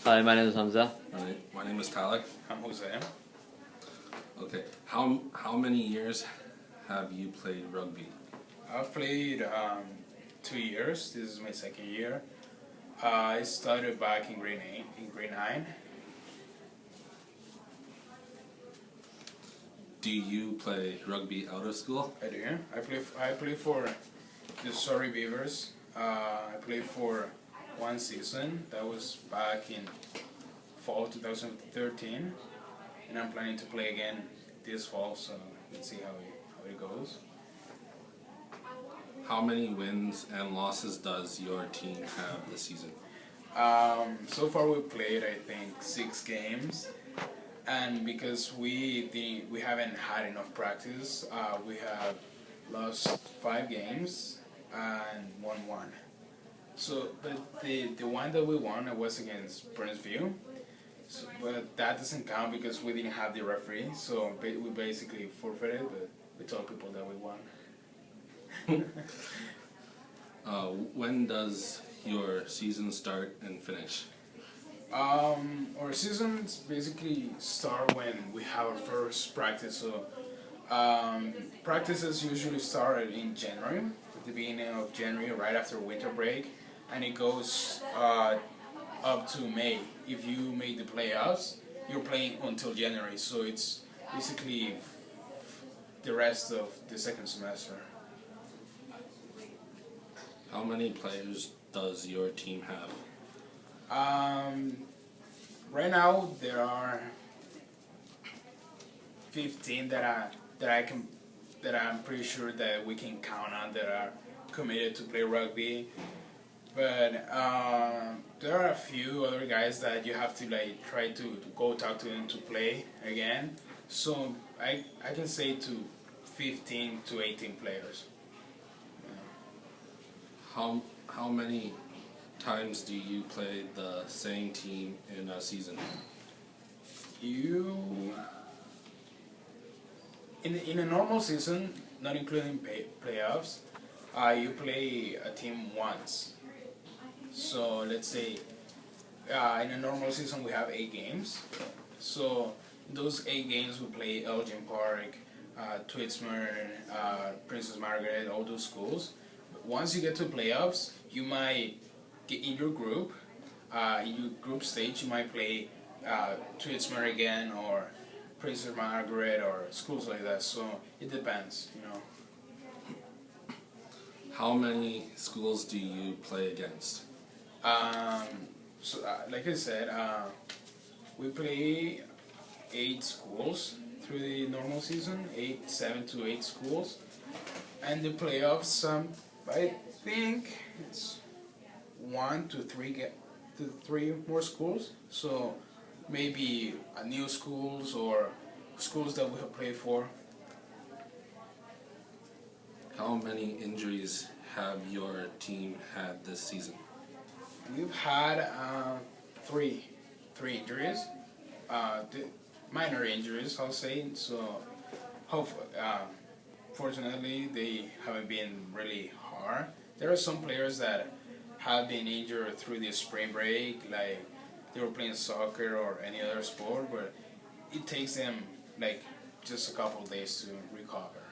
Hi, my name is Hamza. Hi, my name is Tyler. I'm Jose. Okay, how many years have you played rugby? I've played 2 years. This is my second year. I started back in grade 9. Do you play rugby out of school? I do. I play for the Surrey Beavers. I played for one season. That was back in fall 2013, and I'm planning to play again this fall. So let's see how it goes. How many wins and losses does your team have this season? So far we played, I think, 6 games, and because we haven't had enough practice, we have lost 5 games and won 1. So, but the one that we won was against Princeview, so, but that doesn't count because we didn't have the referee. So we basically forfeited, but we told people that we won. When does your season start and finish? Our seasons basically start when we have our first practice. So practices usually start in January, at the beginning of January, right after winter break, and it goes up to May. If you make the playoffs, you're playing until January. So it's basically the rest of the second semester. How many players does your team have? Right now there are 15 that I'm pretty sure that we can count on that are committed to play rugby. But there are a few other guys that you have to try to go talk to them to play again. So I can say to 15 to 18 players. How many times do you play the same team in a season? In a normal season, not including playoffs, you play a team once. So let's say in a normal season we have 8 games. So those 8 games we play Elgin Park, Twitsmere, Princess Margaret, all those schools. But once you get to playoffs, you might get in your group stage, you might play Twitsmere again or Princess Margaret or schools like that. So it depends, you know. How many schools do you play against? So like I said, we play 8 schools through the normal season, 7 to 8 schools, and the playoffs. I think it's 1 to 3 more schools. So maybe new schools or schools that we have played for. How many injuries have your team had this season? We've had 3 injuries, minor injuries, I'll say. So, fortunately, they haven't been really hard. There are some players that have been injured through the spring break, like they were playing soccer or any other sport, but it takes them just a couple of days to recover.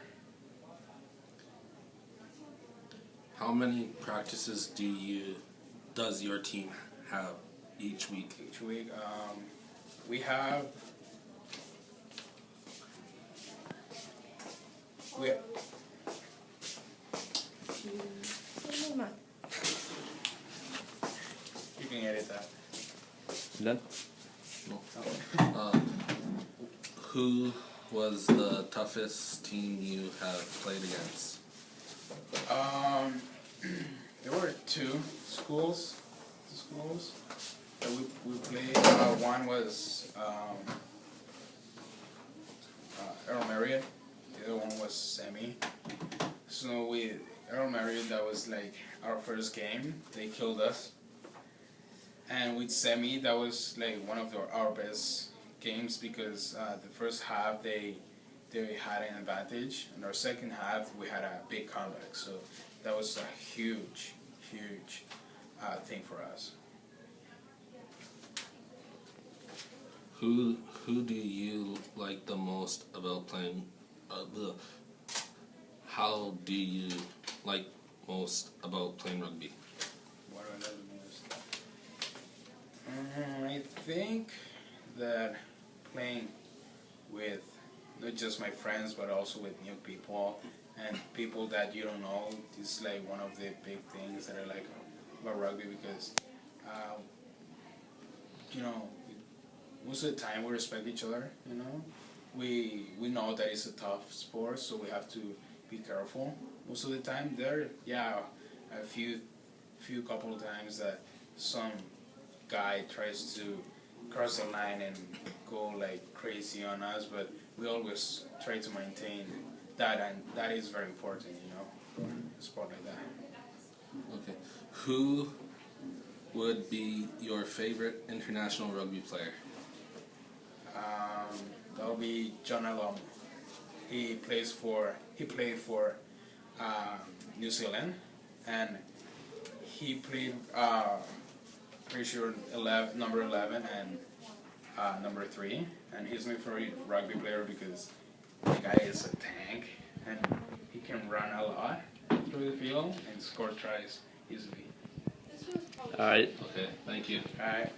How many practices does your team have each week? Each week, we have you can edit that. Done? Who was the toughest team you have played against? There were 2 schools that we played. One was Earl Marriott. The other one was Semi. So with Earl Marriott, that was our first game. They killed us. And with Semi, that was one of our best games because the first half they had an advantage, and our second half we had a big comeback. So that was a huge thing for us. Who do you like the most about playing? How do you like most about playing rugby? What do I love the most? I think that playing with not just my friends but also with new people and people that you don't know is like one of the big things that I like about rugby because you know most of the time we respect each other. We know that it's a tough sport, so we have to be careful most of the time. A few couple of times that some guy tries to cross the line and go like crazy on us, but we always try to maintain that, and that is very important, for a sport like that. Okay. Who would be your favorite international rugby player? That'll be John Alom. He played for New Zealand, and he played pretty sure number 11 and number 3, and he's my favorite rugby player because the guy is a tank and he can run a lot through the field and score tries easily. All right. Okay, thank you. All right.